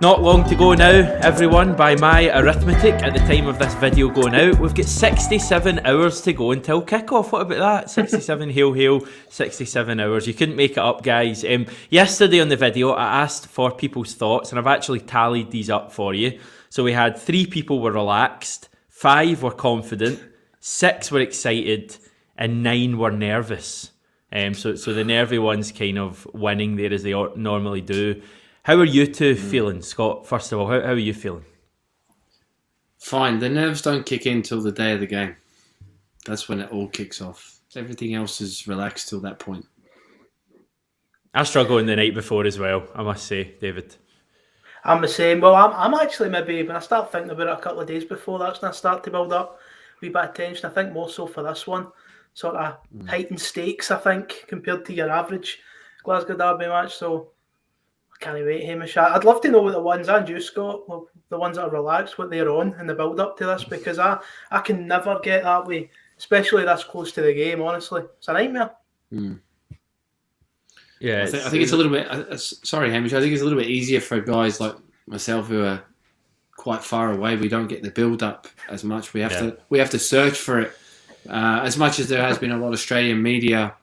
Not long to go now, everyone. By my arithmetic, at the time of this video going out, we've got 67 hours to go until kickoff. What about that? 67, hail, 67 hours. You couldn't make it up, guys. Yesterday on the video, I asked for people's thoughts, and I've actually tallied these up for you. So we had 3 people were relaxed, 5 were confident, 6 were excited, and 9 were nervous. So the nervy ones kind of winning there as they normally do. How are you two feeling, Scott? First of all, how are you feeling? Fine. The nerves don't kick in till the day of the game. That's when it all kicks off. Everything else is relaxed till that point. I struggle in the night before as well, I must say, David. I'm the same. Well, I'm actually maybe, when I start thinking about it a couple of days before, that's when I start to build up a wee bit of tension. I think more so for this one. Sort of heightened stakes, I think, compared to your average Glasgow derby match. So I can't wait, Hamish. I'd love to know what the ones, and you, Scott, the ones that are relaxed, what they're on in the build-up to this, because I can never get that way, especially this close to the game, honestly. It's a nightmare. Yeah, I think it's a little bit... sorry, Hamish. I think it's a little bit easier for guys like myself who are quite far away. We don't get the build-up as much. We have to search for it. As much as there has been a lot of Australian media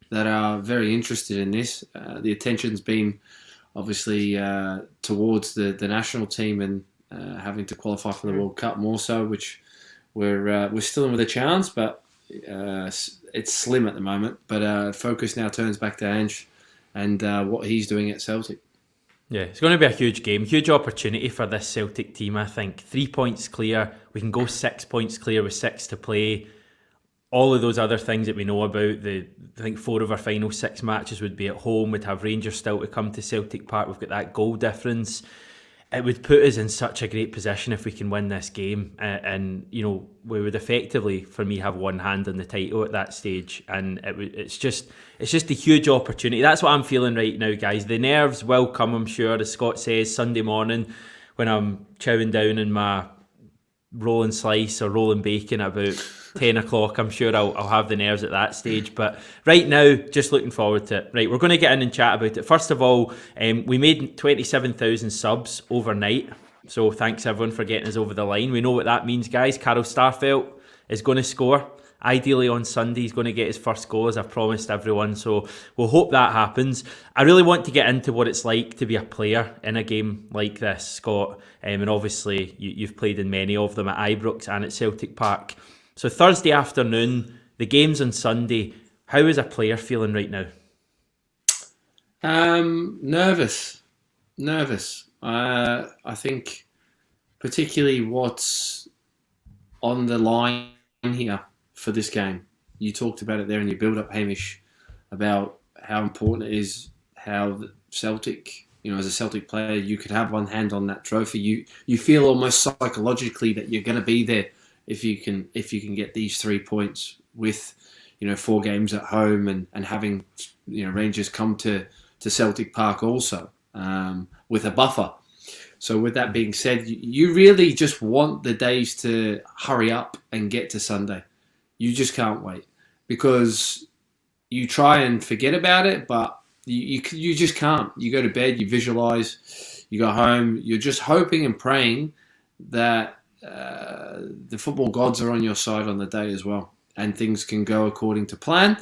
that are very interested in this, the attention's been obviously towards the national team and having to qualify for the World Cup more so, which we're still in with a chance, but it's slim at the moment. But focus now turns back to Ange and what he's doing at Celtic. Yeah, it's going to be a huge game, huge opportunity for this Celtic team, I think. 3 points clear, we can go 6 points clear with 6 to play. All of those other things that we know about, I think 4 of our final 6 matches would be at home. We'd have Rangers still to come to Celtic Park. We've got that goal difference. It would put us in such a great position if we can win this game. And, you know, we would effectively, for me, have one hand on the title at that stage. And it's just a huge opportunity. That's what I'm feeling right now, guys. The nerves will come, I'm sure, as Scott says, Sunday morning when I'm chowing down in my rolling slice or rolling bacon at about 10 o'clock. I'm sure I'll have the nerves at that stage, but right now just looking forward to it. Right, we're going to get in and chat about it. First of all, we made 27,000 subs overnight, so thanks everyone for getting us over the line. We know what that means, guys. Carl Starfelt is going to score. Ideally on Sunday, he's going to get his first goal, as I've promised everyone, so we'll hope that happens. I really want to get into what it's like to be a player in a game like this, Scott, and obviously you've played in many of them at Ibrox and at Celtic Park. So Thursday afternoon, the game's on Sunday. How is a player feeling right now? Nervous. I think particularly what's on the line here for this game. You talked about it there in your build-up, Hamish, about how important it is, how Celtic, you know, as a Celtic player, you could have one hand on that trophy. You feel almost psychologically that you're going to be there if you can get these 3 points with, you know, 4 games at home and having, you know, Rangers come to Celtic Park also with a buffer. So with that being said, you really just want the days to hurry up and get to Sunday. You just can't wait, because you try and forget about it, but you just can't. You go to bed, you visualize, you go home, you're just hoping and praying that the football gods are on your side on the day as well, and things can go according to plan,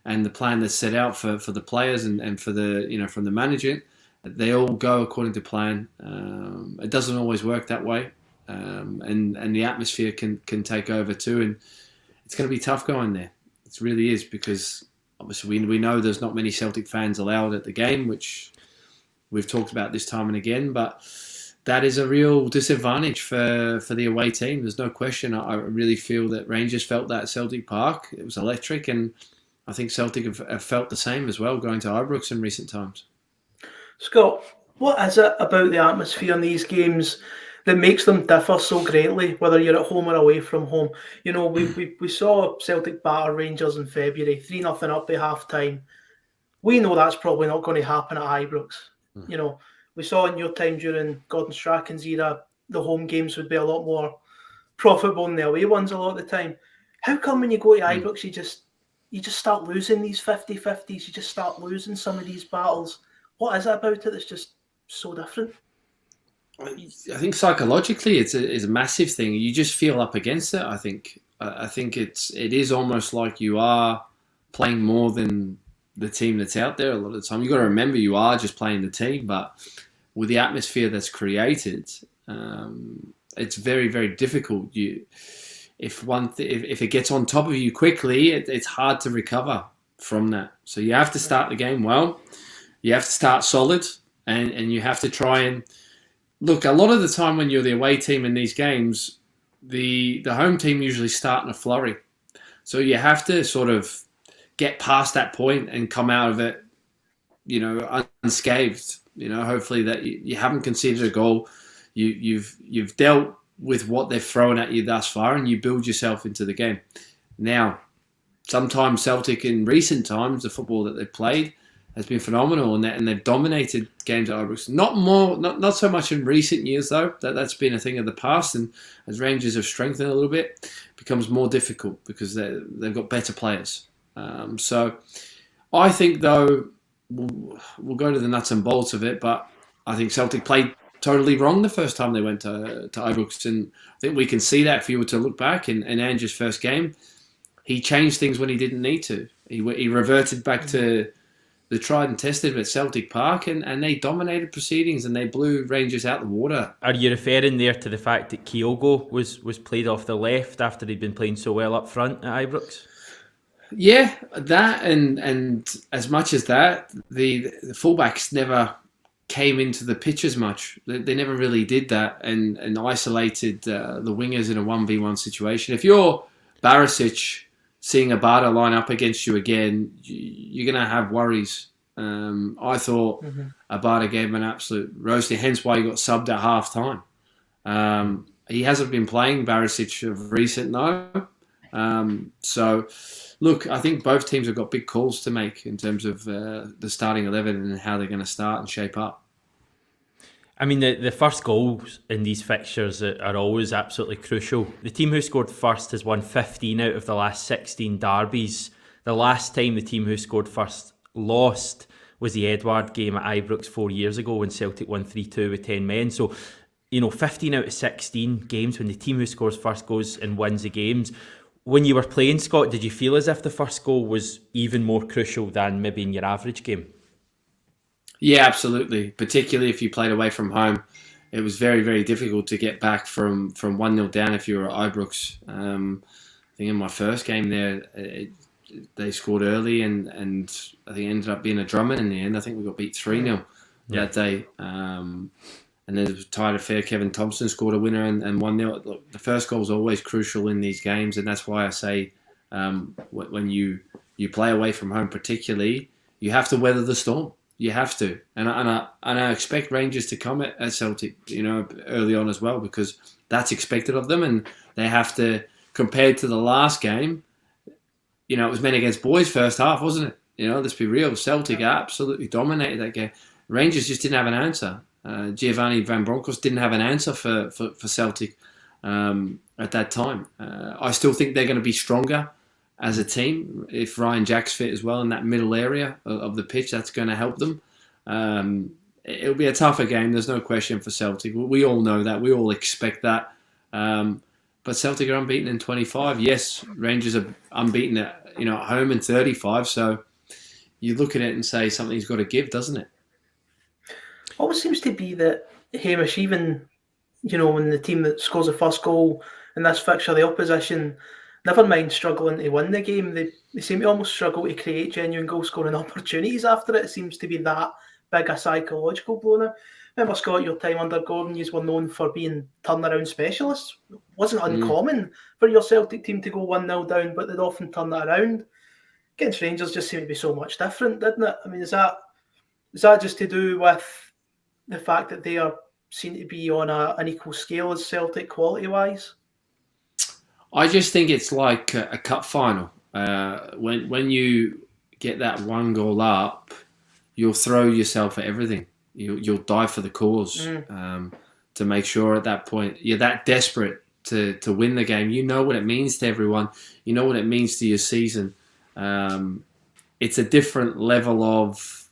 and the plan that's set out for the players and for the, you know, from the manager, they all go according to plan. It doesn't always work that way, and the atmosphere can take over too, and it's going to be tough going there. It really is, because obviously we know there's not many Celtic fans allowed at the game, which we've talked about this time and again, but that is a real disadvantage for the away team. There's no question. I really feel that Rangers felt that at Celtic Park. It was electric, and I think Celtic have felt the same as well going to Ibrox in recent times. Scott, what is it about the atmosphere in these games that makes them differ so greatly, whether you're at home or away from home? You know, we saw Celtic batter Rangers in February, 3-0 up at half-time. We know that's probably not going to happen at Ibrox. You know, we saw in your time during Gordon Strachan's era, the home games would be a lot more profitable in the away ones a lot of the time. How come when you go to Ibrox, you just start losing these 50-50s, you just start losing some of these battles? What is it about it that's just so different? I think psychologically it's a massive thing. You just feel up against it. I think it is almost like you are playing more than the team that's out there a lot of the time. You've got to remember you are just playing the team, but with the atmosphere that's created, it's very, very difficult. If it gets on top of you quickly, it's hard to recover from that. So you have to start the game well. You have to start solid, and you have to try and look. A lot of the time when you're the away team in these games, the home team usually start in a flurry. So you have to sort of get past that point and come out of it, unscathed. Hopefully that you haven't conceded a goal. You've dealt with what they've thrown at you thus far, and you build yourself into the game. Now, sometimes Celtic in recent times, the football that they've played has been phenomenal, and they've dominated games at Ibrox. Not so much in recent years though. That's been a thing of the past, and as Rangers have strengthened a little bit, it becomes more difficult because they've got better players. So I think though we'll go to the nuts and bolts of it, but I think Celtic played totally wrong the first time they went to Ibrox, and I think we can see that if you were to look back in Andrew's first game. He changed things when he didn't need to. He reverted back to the tried and tested at Celtic Park, and they dominated proceedings and they blew Rangers out the water. Are you referring there to the fact that Kyogo was played off the left after he'd been playing so well up front at Ibrox? Yeah, that and as much as that, the fullbacks never came into the pitch as much. They never really did that and isolated the wingers in a 1v1 situation. If you're Barisic seeing Abada line up against you again, you're going to have worries. I thought Abada gave him an absolute roasting, hence why he got subbed at half time. He hasn't been playing Barisic of recent, no. So, look, I think both teams have got big calls to make in terms of the starting 11 and how they're going to start and shape up. I mean, the first goals in these fixtures are always absolutely crucial. The team who scored first has won 15 out of the last 16 derbies. The last time the team who scored first lost was the Edward game at Ibrox 4 years ago when Celtic won 3-2 with 10 men. So, 15 out of 16 games when the team who scores first goes and wins the games. When you were playing, Scott, did you feel as if the first goal was even more crucial than maybe in your average game? Yeah, absolutely. Particularly if you played away from home. It was very, very difficult to get back from 1-0 down if you were at Ibrox. I think in my first game there, they scored early and I think it ended up being a drumming in the end. I think we got beat 3-0 that day. And then it was tied affair. Kevin Thompson scored a winner and 1-0. Look, the first goal is always crucial in these games, and that's why I say when you play away from home particularly, you have to weather the storm. You have to. And I expect Rangers to come at Celtic, early on as well, because that's expected of them, and they have to, compared to the last game, it was men against boys first half, wasn't it? Let's be real. Celtic absolutely dominated that game. Rangers just didn't have an answer. Giovanni Van Bronckhorst didn't have an answer for Celtic at that time. I still think they're going to be stronger as a team if Ryan Jack's fit as well in that middle area of the pitch. That's going to help them. It'll be a tougher game, there's no question, for Celtic. We all know that. We all expect that. But Celtic are unbeaten in 25. Yes, Rangers are unbeaten at home in 35. So you look at it and say something's got to give, doesn't it? Always seems to be that Hamish, even when the team that scores the first goal in this fixture, the opposition, never mind struggling to win the game, they seem to almost struggle to create genuine goal-scoring opportunities after it. It seems to be that big a psychological blow now. Remember, Scott, your time under Gordon, you were known for being turnaround specialists. It wasn't uncommon for your Celtic team to go 1-0 down, but they'd often turn that around. Against Rangers just seemed to be so much different, didn't it? I mean, is that just to do with the fact that they seem to be on an equal scale as Celtic quality-wise? I just think it's like a cup final. When you get that one goal up, you'll throw yourself at everything. You'll die for the cause to make sure at that point you're that desperate to win the game. You know what it means to everyone. You know what it means to your season. It's a different level of.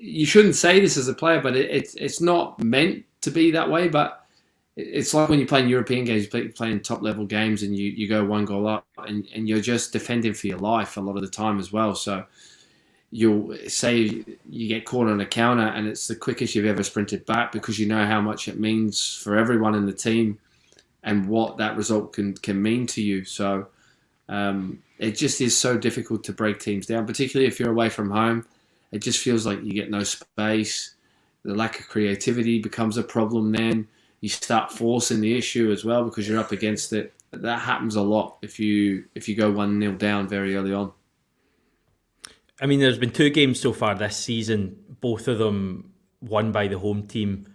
You shouldn't say this as a player, but it's not meant to be that way. But it's like when you play in European games, you play in top level games, and you go one goal up, and you're just defending for your life a lot of the time as well. So you'll say you get caught on a counter, and it's the quickest you've ever sprinted back because you know how much it means for everyone in the team and what that result can mean to you. So it just is so difficult to break teams down, particularly if you're away from home. It just feels like you get no space. The lack of creativity becomes a problem then. You start forcing the issue as well because you're up against it. That happens a lot if you go 1-0 down very early on. I mean, there's been 2 games so far this season, both of them won by the home team,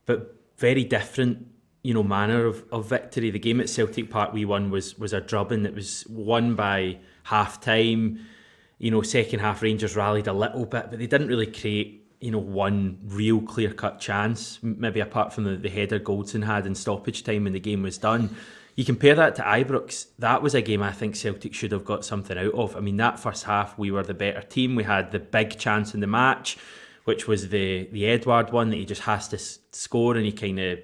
but very different, manner of victory. The game at Celtic Park we won was a drubbing. It was won by half time. Second half Rangers rallied a little bit, but they didn't really create, one real clear-cut chance, maybe apart from the header Goldson had in stoppage time when the game was done. You compare that to Ibrox, that was a game I think Celtic should have got something out of. I mean, that first half, we were the better team. We had the big chance in the match, which was the Edward one that he just has to score, and he kind of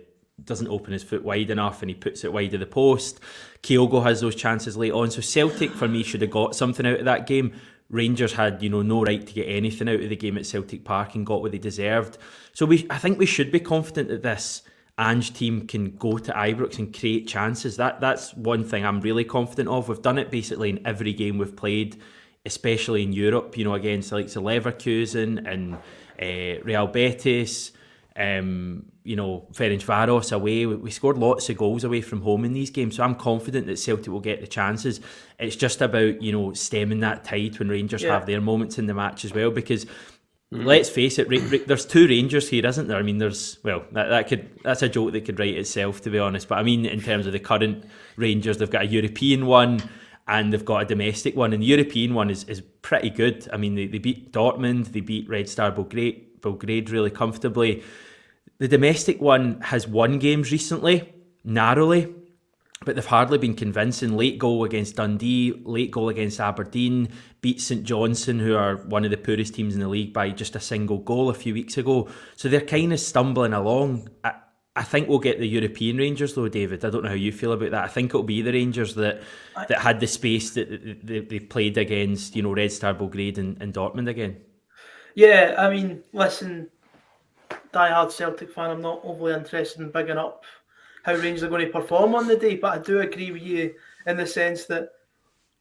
doesn't open his foot wide enough and he puts it wide of the post. Kyogo has those chances late on. So Celtic, for me, should have got something out of that game. Rangers had, no right to get anything out of the game at Celtic Park and got what they deserved. So I think we should be confident that this Ange team can go to Ibrox and create chances. That's one thing I'm really confident of. We've done it basically in every game we've played, especially in Europe, against the likes of Leverkusen and Real Betis, Ferencváros away. We scored lots of goals away from home in these games, so I'm confident that Celtic will get the chances. It's just about, stemming that tide when Rangers have their moments in the match as well, because let's face it, there's 2 Rangers here, isn't there? I mean, that's a joke that could write itself, to be honest. But I mean, in terms of the current Rangers, they've got a European one and they've got a domestic one, and the European one is pretty good. I mean, they beat Dortmund, they beat Red Star Belgrade really comfortably. The domestic one has won games recently, narrowly, but they've hardly been convincing. Late goal against Dundee, late goal against Aberdeen, beat St Johnstone, who are one of the poorest teams in the league, by just a single goal a few weeks ago. So they're kind of stumbling along. I think we'll get the European Rangers though, David. I don't know how you feel about that. I think it'll be the Rangers that had the space that they played against, Red Star Belgrade and Dortmund again. Yeah, I mean, listen, die-hard Celtic fan, I'm not overly interested in bigging up how Rangers are going to perform on the day, but I do agree with you in the sense that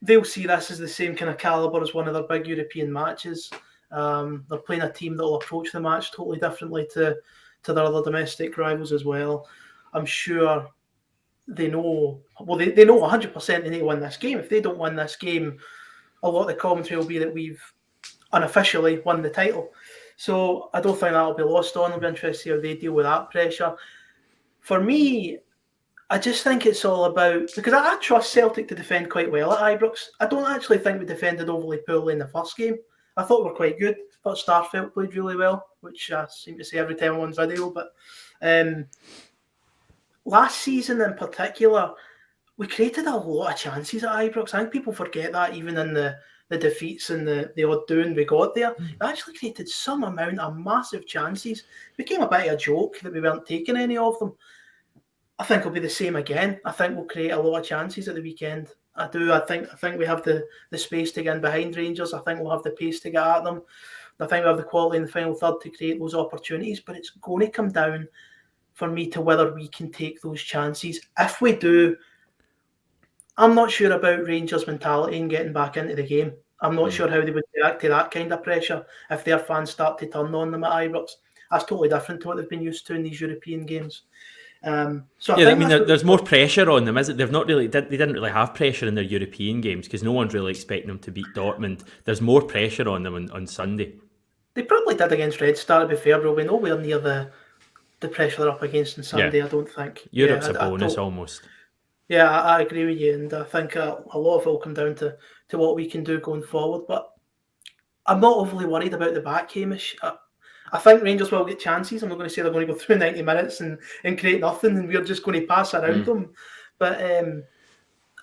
they'll see this as the same kind of calibre as one of their big European matches. They're playing a team that will approach the match totally differently to their other domestic rivals as well. I'm sure they know 100% they need to win this game. If they don't win this game, a lot of the commentary will be that we've unofficially won the title. So I don't think that'll be lost on. It'll be interesting to see how they deal with that pressure. For me, I just think it's all about, because I trust Celtic to defend quite well at Ibrox. I don't actually think we defended overly poorly in the first game. I thought we were quite good. I thought Starfelt played really well, which I seem to say every time I'm on video. But last season in particular, we created a lot of chances at Ibrox. I think people forget that even in the defeats and the odd doing we got there. We actually created some amount of massive chances. It became a bit of a joke that we weren't taking any of them. I think it'll be the same again. I think we'll create a lot of chances at the weekend. I do. I think we have the space to get in behind Rangers. I think we'll have the pace to get at them. I think we have the quality in the final third to create those opportunities, but it's going to come down for me to whether we can take those chances. If we do, I'm not sure about Rangers' mentality and getting back into the game. I'm not sure how they would react to that kind of pressure if their fans start to turn on them at Ibrox. That's totally different to what they've been used to in these European games. There's more pressure on them, is it? They didn't really have pressure in their European games because no one's really expecting them to beat Dortmund. There's more pressure on them on Sunday. They probably did against Red Star, to be fair, but we're nowhere near the pressure they're up against on Sunday, I don't think. Europe's a bonus almost. Yeah, I agree with you, and I think a lot of it will come down to what we can do going forward. But I'm not overly worried about the back, Hamish. I think Rangers will get chances. I'm not going to say they're going to go through 90 minutes and create nothing and we're just going to pass around them. But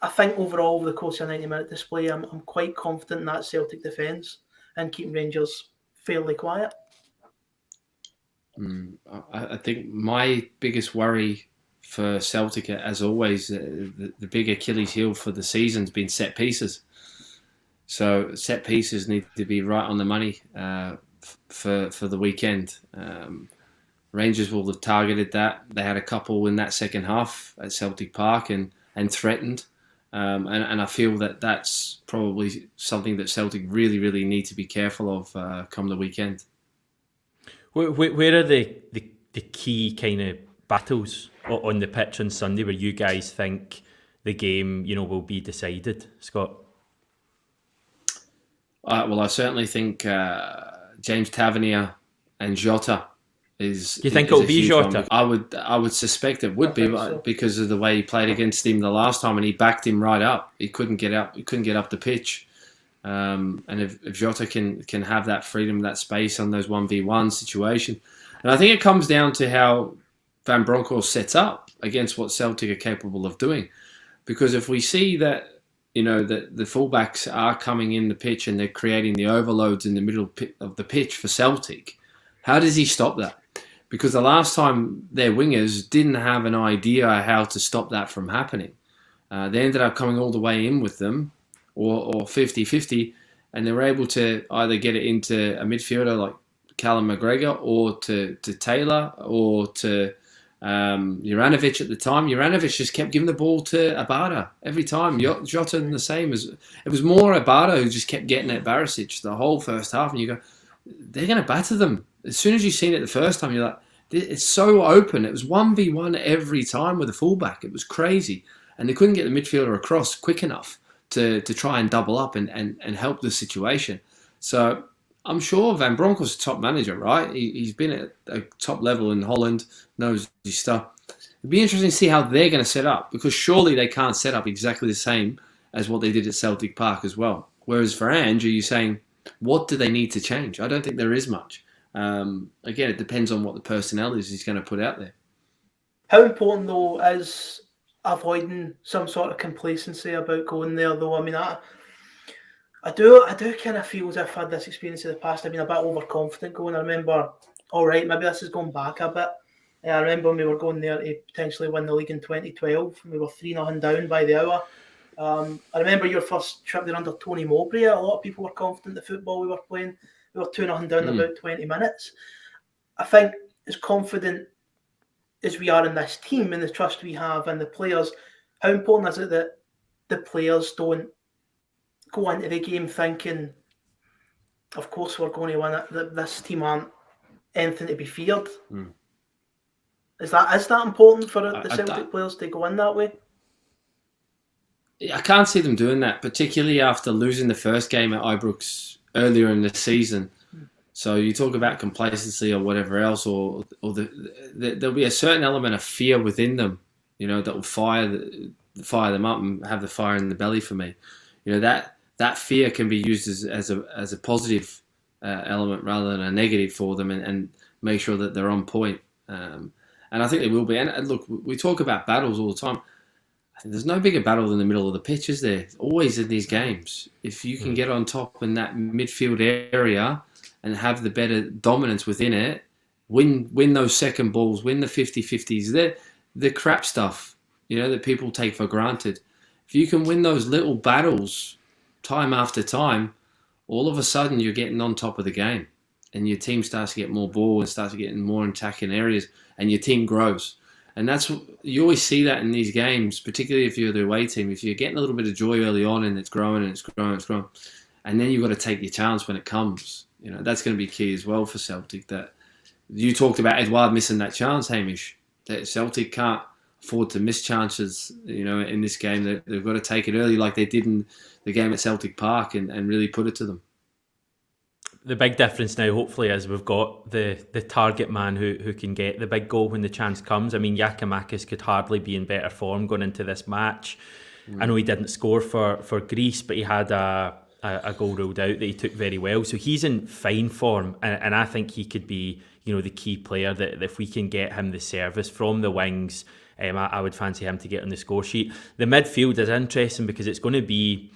I think overall, over the course of a 90-minute display, I'm quite confident in that Celtic defence and keeping Rangers fairly quiet. I think my biggest worry for Celtic, as always, the big Achilles heel for the season's been set pieces. So set pieces need to be right on the money for the weekend. Rangers will have targeted that. They had a couple in that second half at Celtic Park and threatened. And I feel that that's probably something that Celtic really, really need to be careful of come the weekend. Where are the key kind of battles on the pitch on Sunday where you guys think the game, will be decided, Scott? Well, I certainly think James Tavernier and Jota is. Do you think it'll be Jota? I would suspect it would be because of the way he played against him the last time, and he backed him right up. He couldn't get up. He couldn't get up the pitch. And if Jota can have that freedom, that space on those 1v1 situation, and I think it comes down to how Van Bronckhorst sets up against what Celtic are capable of doing. Because if we see that, that the fullbacks are coming in the pitch and they're creating the overloads in the middle of the pitch for Celtic, how does he stop that? Because the last time their wingers didn't have an idea how to stop that from happening. They ended up coming all the way in with them, or 50-50, and they were able to either get it into a midfielder like Callum McGregor, or to Taylor, or to Juranovic at the time. Juranovic just kept giving the ball to Abada every time. Jota the same. It was more Abada who just kept getting at Barisic the whole first half, and you go, they're going to batter them. As soon as you've seen it the first time, you're like, it's so open. It was 1v1 every time with the fullback. It was crazy. And they couldn't get the midfielder across quick enough to try and double up and help the situation. So I'm sure Van Bronckhorst's a top manager, right? He's been at a top level in Holland, knows his stuff. It'd be interesting to see how they're going to set up, because surely they can't set up exactly the same as what they did at Celtic Park as well. Whereas for Ange, you're saying, what do they need to change? I don't think there is much. Again, it depends on what the personnel is he's going to put out there. How important, though, is avoiding some sort of complacency about going there, though? I mean, I do kind of feel as if I've had this experience in the past. I've been a bit overconfident going. I remember, all right, maybe this is going back a bit. I remember when we were going there to potentially win the league in 2012. We were 3-0 down by the hour. I remember your first trip there under Tony Mowbray. A lot of people were confident the football we were playing. We were 2-0 down in about 20 minutes. I think as confident as we are in this team and the trust we have in the players, how important is it that the players don't go into the game thinking, of course we're going to win it, that this team aren't anything to be feared? Is that important for the Celtic players to go in that way? I can't see them doing that, particularly after losing the first game at Ibrox earlier in the season. So you talk about complacency or whatever else, or there'll be a certain element of fear within them, that will fire them up and have the fire in the belly for me. That fear can be used as a positive element rather than a negative for them, and make sure that they're on point. And I think they will be. And look, we talk about battles all the time. I think there's no bigger battle than the middle of the pitch, is there? Always in these games. If you can get on top in that midfield area and have the better dominance within it, win those second balls, win the 50-50s, the crap stuff, that people take for granted. If you can win those little battles time after time, all of a sudden you're getting on top of the game, and your team starts to get more ball and starts to get in more attacking areas, and your team grows. And you always see that in these games, particularly if you're the away team. If you're getting a little bit of joy early on and it's growing and it's growing, and then you've got to take your chance when it comes. That's going to be key as well for Celtic. That you talked about Edouard missing that chance, Hamish. That Celtic can't afford to miss chances, in this game. They've got to take it early like they did in the game at Celtic Park and really put it to them. The big difference now, hopefully, is we've got the target man who can get the big goal when the chance comes. I mean, Giakoumakis could hardly be in better form going into this match. I know he didn't score for Greece, but he had a a goal ruled out that he took very well. So he's in fine form, and I think he could be, the key player that if we can get him the service from the wings, I would fancy him to get on the score sheet. The midfield is interesting because it's going to be,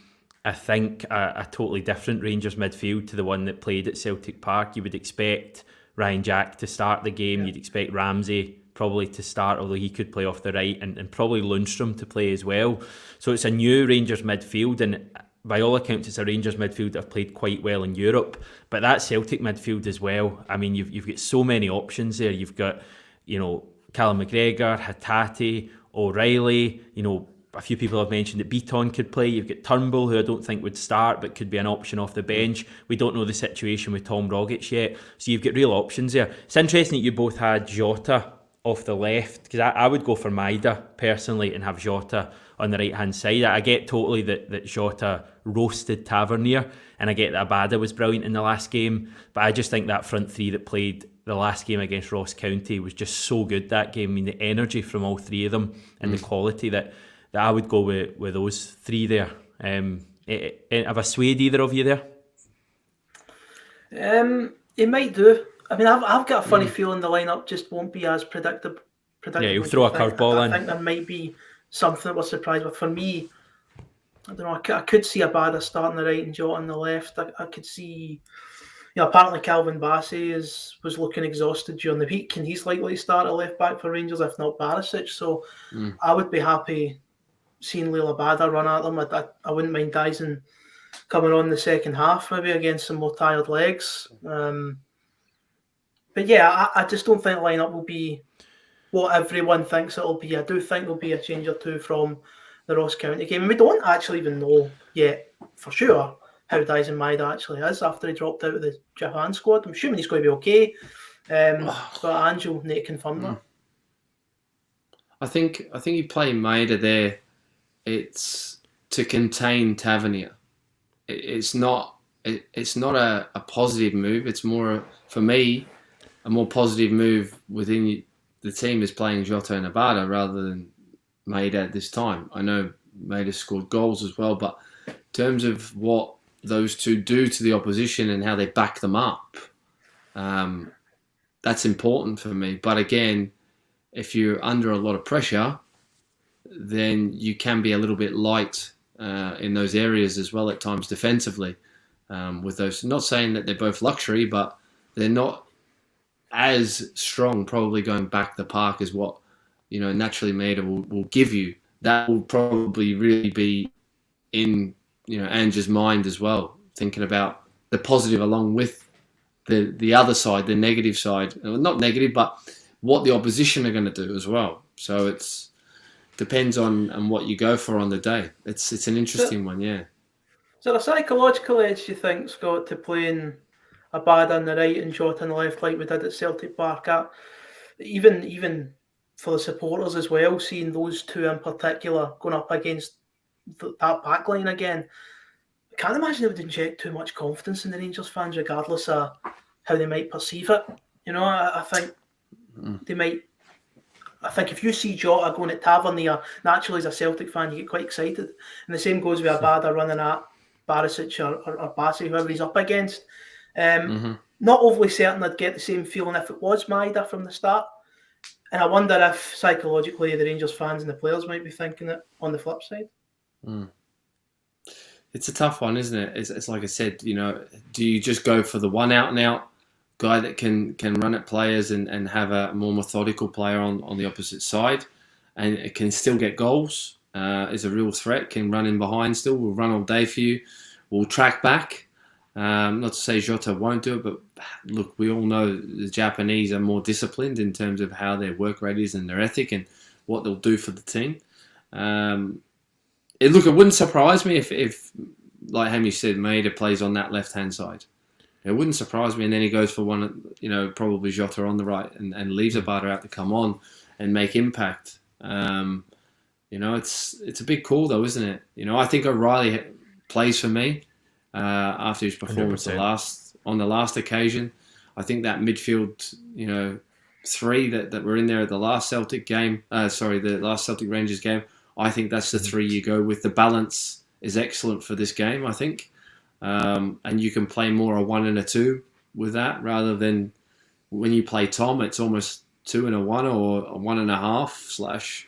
I think, a totally different Rangers midfield to the one that played at Celtic Park. You would expect Ryan Jack to start the game. You'd expect Ramsey probably to start, although he could play off the right, and probably Lundstrom to play as well. So it's a new Rangers midfield, and by all accounts it's a Rangers midfield that have played quite well in Europe. But that Celtic midfield as well, I mean, you've got so many options there. You've got, Callum McGregor, Hatate, O'Reilly, a few people have mentioned that Beaton could play. You've got Turnbull, who I don't think would start, but could be an option off the bench. We don't know the situation with Tom Rogic yet. So you've got real options there. It's interesting that you both had Jota off the left, because I would go for Maida personally and have Jota on the right-hand side. I get totally that Jota roasted Tavernier, and I get that Abada was brilliant in the last game, but I just think that front three that played the last game against Ross County was just so good that game. I mean, the energy from all three of them and the quality that I would go with those three there. Have I swayed either of you there? It might do. I mean, I've got a funny feeling the lineup just won't be as predictable. Yeah, you'll throw a curveball in. I think there might be something that we're surprised with. For me, I don't know, I could see Abada starting the right and Jota on the left. I could see, apparently Calvin Bassey was looking exhausted during the week, and he's likely to start at left back for Rangers, if not Barisic. So I would be happy seeing Liel Abada run at them. I wouldn't mind Dyson coming on the second half, maybe against some more tired legs. But yeah, I just don't think the lineup will be what everyone thinks it'll be. I do think there'll be a change or two from the Ross County game. And we don't actually even know yet for sure how Dyson Maeda actually is after he dropped out of the Japan squad. I'm assuming he's going to be okay. But Angel need to confirm that. I think you play Maeda there. It's to contain Tavernier. It's not a positive move. It's more, for me, a more positive move within the team is playing Jota and Abada rather than Maeda at this time. I know Maeda scored goals as well, but in terms of what those two do to the opposition and how they back them up, that's important for me. But again, if you're under a lot of pressure, then you can be a little bit light in those areas as well at times defensively. With those, not saying that they're both luxury, but they're not as strong probably going back the park as what naturally Maeda will give you. That will probably really be in Ange's mind as well, thinking about the positive along with the other side, the negative side. Not negative, but what the opposition are going to do as well. So it's depends on what you go for on the day. It's an interesting one, yeah. Is there a psychological edge, you think, Scott, to playing Abada on the right and Jota on the left like we did at Celtic Park? Even for the supporters as well, seeing those two in particular going up against that back line again, I can't imagine it would inject too much confidence in the Rangers fans, regardless of how they might perceive it. I think they might. I think if you see Jota going at Tavernier, naturally as a Celtic fan, you get quite excited. And the same goes with Abada running at Barisic or Bassey, whoever he's up against. Not overly certain I'd get the same feeling if it was Maeda from the start. And I wonder if psychologically the Rangers fans and the players might be thinking it on the flip side. It's a tough one, isn't it? It's like I said, do you just go for the one out and out guy that can run at players and have a more methodical player on the opposite side and it can still get goals, is a real threat, can run in behind still, will run all day for you, will track back. Not to say Jota won't do it, but look, we all know the Japanese are more disciplined in terms of how their work rate is and their ethic and what they'll do for the team. It wouldn't surprise me if like Hamish said, Maeda plays on that left-hand side. It wouldn't surprise me, and then he goes for one, probably Jota on the right and leaves Abada out to come on and make impact. It's a big call though, isn't it? I think O'Reilly plays for me after his performance 100%. On the last occasion. I think that midfield, three that were in there at the last Celtic game, the last Celtic Rangers game, I think that's the three you go with. The balance is excellent for this game, I think. and you can play more a 1 and a 2 with that, rather than when you play Tom, it's almost 2 and a 1 or a 1.5/,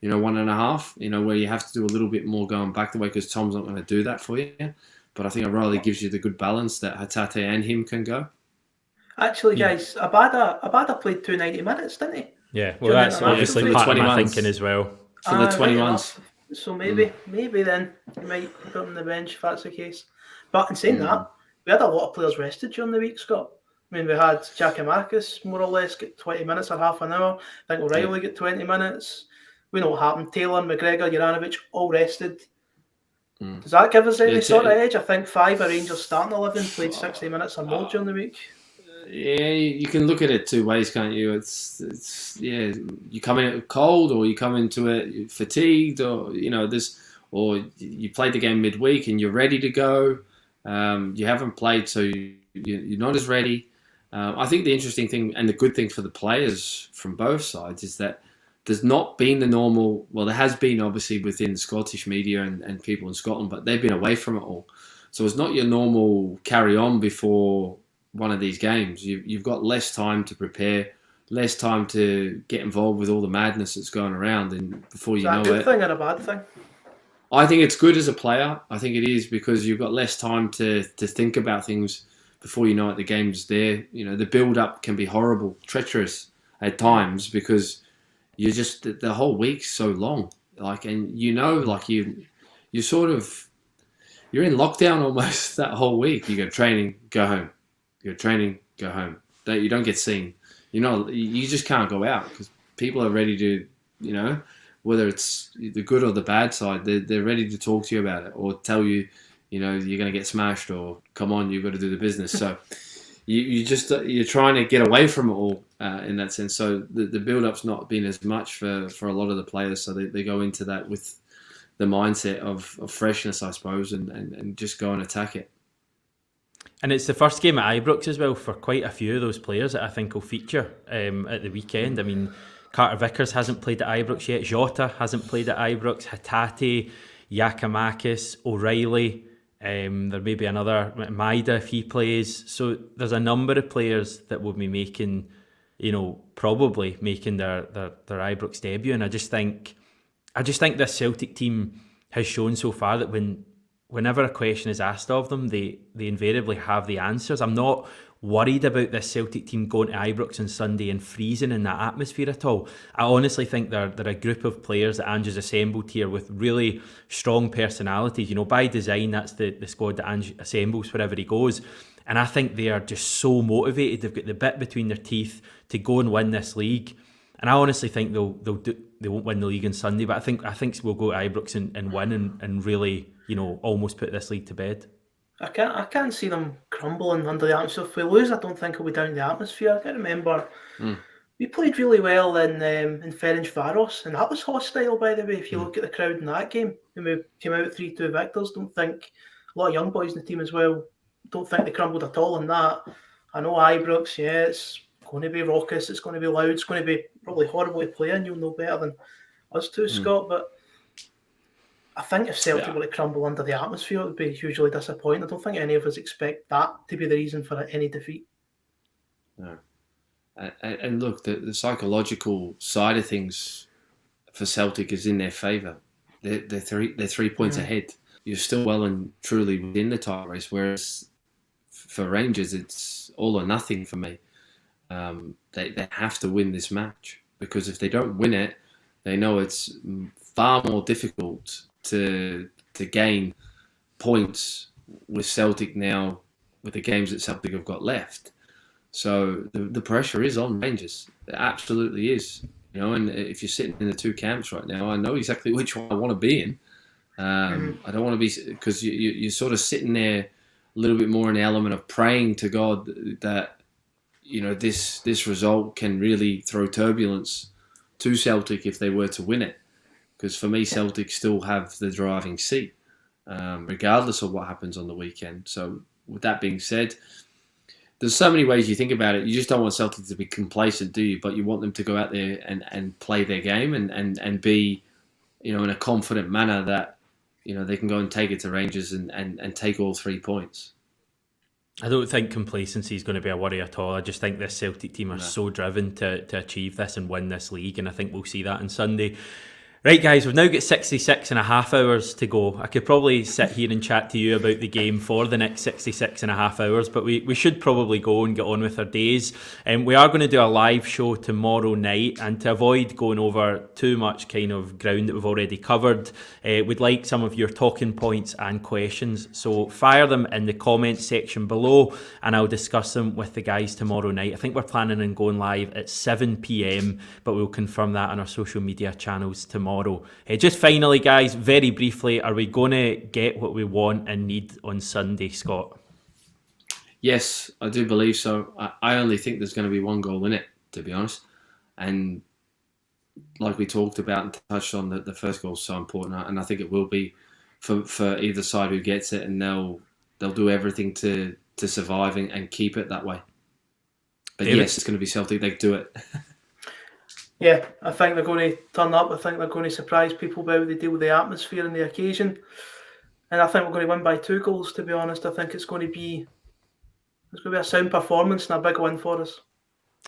1.5, where you have to do a little bit more going back the way, because Tom's not going to do that for you. But I think O'Reilly gives you the good balance that Hatate and him can go. Actually, guys, Abada played 290 minutes, didn't he? Yeah, well, that's obviously part of my thinking as well. For the 21s. So maybe then you might put him on the bench if that's the case. But in saying that, we had a lot of players rested during the week, Scott. I mean, we had Giacomakis more or less get 20 minutes or half an hour. I think O'Reilly get 20 minutes. We know what happened. Taylor, McGregor, Juranovic, all rested. Does that give us any sort of edge? I think 5 of Rangers starting 11 played 60 minutes or more during the week. Yeah, you can look at it two ways, can't you? It's you come in cold, or you come into it fatigued, or or you played the game midweek and you're ready to go. You haven't played, so you're not as ready. I think the interesting thing and the good thing for the players from both sides is that there's not been the normal. Well, there has been obviously within Scottish media and people in Scotland, but they've been away from it all. So it's not your normal carry on before one of these games. You've got less time to prepare, less time to get involved with all the madness that's going around, and before you know it. Is that a good thing or a bad thing? I think it's good as a player. I think it is, because you've got less time to think about things before you know it. The game's there. The build-up can be horrible, treacherous at times, because you're just the whole week's so long. You sort of, you're in lockdown almost that whole week. You go training, go home. You go training, go home. You don't get seen. You just can't go out because people are ready to, whether it's the good or the bad side, they're ready to talk to you about it or tell you, you're going to get smashed, or come on, you've got to do the business. So you're trying to get away from it all in that sense. So the build-up's not been as much for a lot of the players. So they go into that with the mindset of freshness, I suppose, and just go and attack it. And it's the first game at Ibrox as well for quite a few of those players that I think will feature at the weekend. I mean, Carter Vickers hasn't played at Ibrox yet. Jota hasn't played at Ibrox. Hatate, Giacomakis, O'Reilly. There may be another, Maida if he plays. So there's a number of players that will be making, probably making their Ibrox debut. And I just think this Celtic team has shown so far that whenever a question is asked of them, they invariably have the answers. I'm not worried about this Celtic team going to Ibrox on Sunday and freezing in that atmosphere at all. I honestly think they're a group of players that Ange's assembled here with really strong personalities. By design, that's the squad that Ange assembles wherever he goes. And I think they are just so motivated. They've got the bit between their teeth to go and win this league. And I honestly think they won't win the league on Sunday, but I think we'll go to Ibrox and win and really, almost put this league to bed. I can't see them crumbling under the atmosphere. If we lose, I don't think it'll be down in the atmosphere. I can remember we played really well in Ferencvaros, and that was hostile, by the way. If you look at the crowd in that game, when we came out 3-2 victors, don't think a lot of young boys in the team as well. Don't think they crumbled at all in that. I know Ibrox, it's going to be raucous, it's going to be loud, it's going to be probably horrible to play in. You'll know better than us two, Scott, but I think if Celtic were to crumble under the atmosphere, it would be hugely disappointing. I don't think any of us expect that to be the reason for any defeat. No. And look, the psychological side of things for Celtic is in their favour. They're 3 points ahead. You're still well and truly within the title race, whereas for Rangers, it's all or nothing for me. They have to win this match, because if they don't win it, they know it's far more difficult to gain points with Celtic now, with the games that Celtic have got left. So the pressure is on Rangers. It absolutely is. And if you're sitting in the two camps right now, I know exactly which one I want to be in. I don't want to be, because you're sort of sitting there a little bit more in the element of praying to God that this result can really throw turbulence to Celtic if they were to win it. Because for me, Celtic still have the driving seat, regardless of what happens on the weekend. So with that being said, there's so many ways you think about it. You just don't want Celtic to be complacent, do you? But you want them to go out there and play their game and be, in a confident manner that they can go and take it to Rangers and take all 3 points. I don't think complacency is going to be a worry at all. I just think this Celtic team are so driven to achieve this and win this league, and I think we'll see that on Sunday. Right, guys, we've now got 66 and a half hours to go. I could probably sit here and chat to you about the game for the next 66 and a half hours, but we should probably go and get on with our days. We are going to do a live show tomorrow night, and to avoid going over too much kind of ground that we've already covered, we'd like some of your talking points and questions. So fire them in the comments section below, and I'll discuss them with the guys tomorrow night. I think we're planning on going live at 7 p.m, but we'll confirm that on our social media channels tomorrow. Just finally, guys, very briefly, are we going to get what we want and need on Sunday, Scott? Yes, I do believe so. I only think there's going to be one goal in it, to be honest. And like we talked about and touched on, the first goal is so important, and I think it will be for either side who gets it, and they'll do everything to survive and keep it that way. But David? Yes, it's going to be Celtic. They do it. Yeah, I think they're going to turn up. I think they're going to surprise people by how they deal with the atmosphere and the occasion. And I think we're going to win by 2 goals, to be honest. I think it's going to be a sound performance and a big win for us.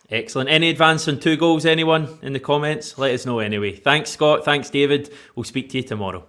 Excellent. Any advance on 2 goals, anyone in the comments? Let us know anyway. Thanks, Scott. Thanks, David. We'll speak to you tomorrow.